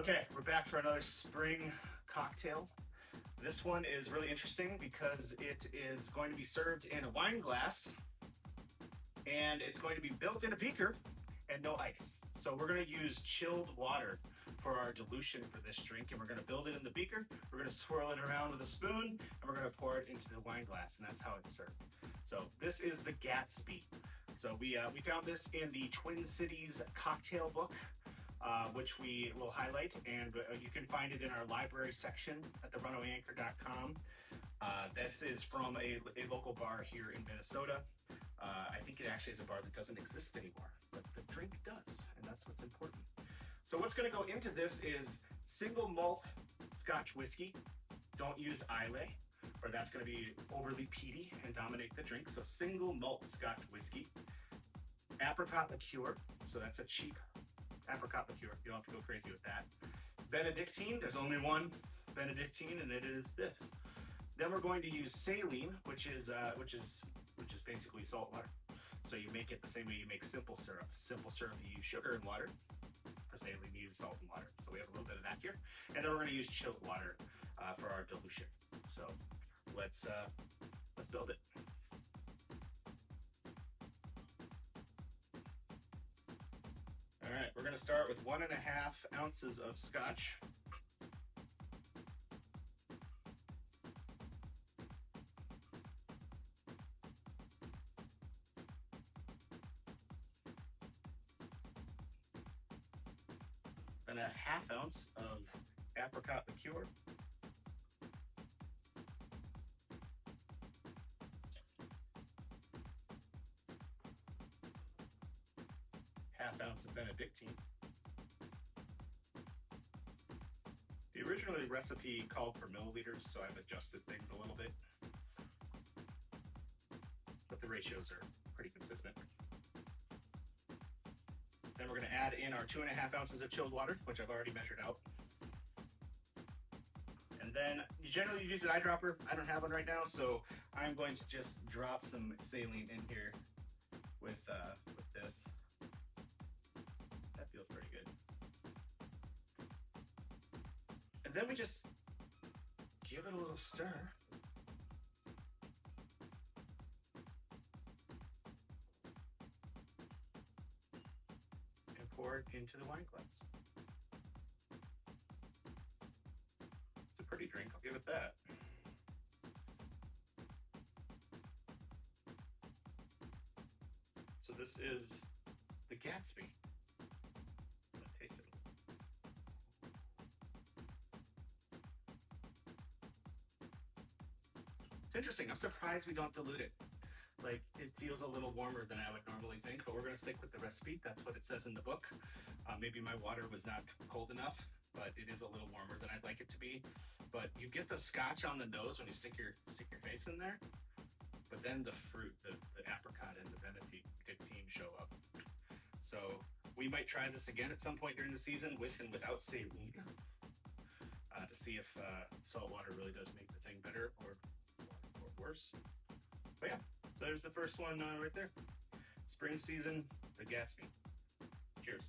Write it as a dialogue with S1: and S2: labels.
S1: Okay, we're back for another spring cocktail. This one is really interesting because it is going to be served in a wine glass and it's going to be built in a beaker and no ice. So we're going to use chilled water for our dilution for this drink, and we're going to build it in the beaker. We're going to swirl it around with a spoon, and we're going to pour it into the wine glass, and that's how it's served. So this is the Gatsby. So we found this in the Twin Cities cocktail book, which we will highlight, and you can find it in our library section at therunawayanchor.com. This is from a local bar here in Minnesota. I think it actually is a bar that doesn't exist anymore, but the drink does, and that's what's important. So what's going to go into this is single malt scotch whiskey. Don't use Islay, or that's going to be overly peaty and dominate the drink. So single malt scotch whiskey. Apricot liqueur, so that's a cheap apricot liqueur. You don't have to go crazy with that. Benedictine, there's only one Benedictine, and it is this. Then we're going to use saline, which is basically salt water. So you make it the same way you make simple syrup. Simple syrup, you use sugar and water. For saline, you use salt and water. So we have a little bit of that here. And then we're going to use chilled water for our dilution. So let's build it. All right, we're going to start with 1.5 ounces of scotch. Then 1/2 ounce of apricot liqueur. Half ounce of Benedictine. The original recipe called for milliliters, so I've adjusted things a little bit. But the ratios are pretty consistent. Then we're going to add in our 2.5 ounces of chilled water, which I've already measured out. And then you generally use an eyedropper. I don't have one right now, so I'm going to just drop some saline in here with this. That feels pretty good. And then we just give it a little stir. Pour it into the wine glass. It's a pretty drink, I'll give it that. So this is the Gatsby. I'm gonna taste it. It's interesting, I'm surprised we don't dilute it. Like, it feels a little warmer than I would normally think, but we're going to stick with the recipe. That's what it says in the book. Maybe my water was not cold enough, but it is a little warmer than I'd like it to be. But you get the scotch on the nose when you stick your face in there, but then the fruit, the apricot and the Benedictine show up. So we might try this again at some point during the season with and without saline to see if salt water really does make the thing better or worse. But yeah. So there's the first one right there. Spring season, the Gatsby. Cheers.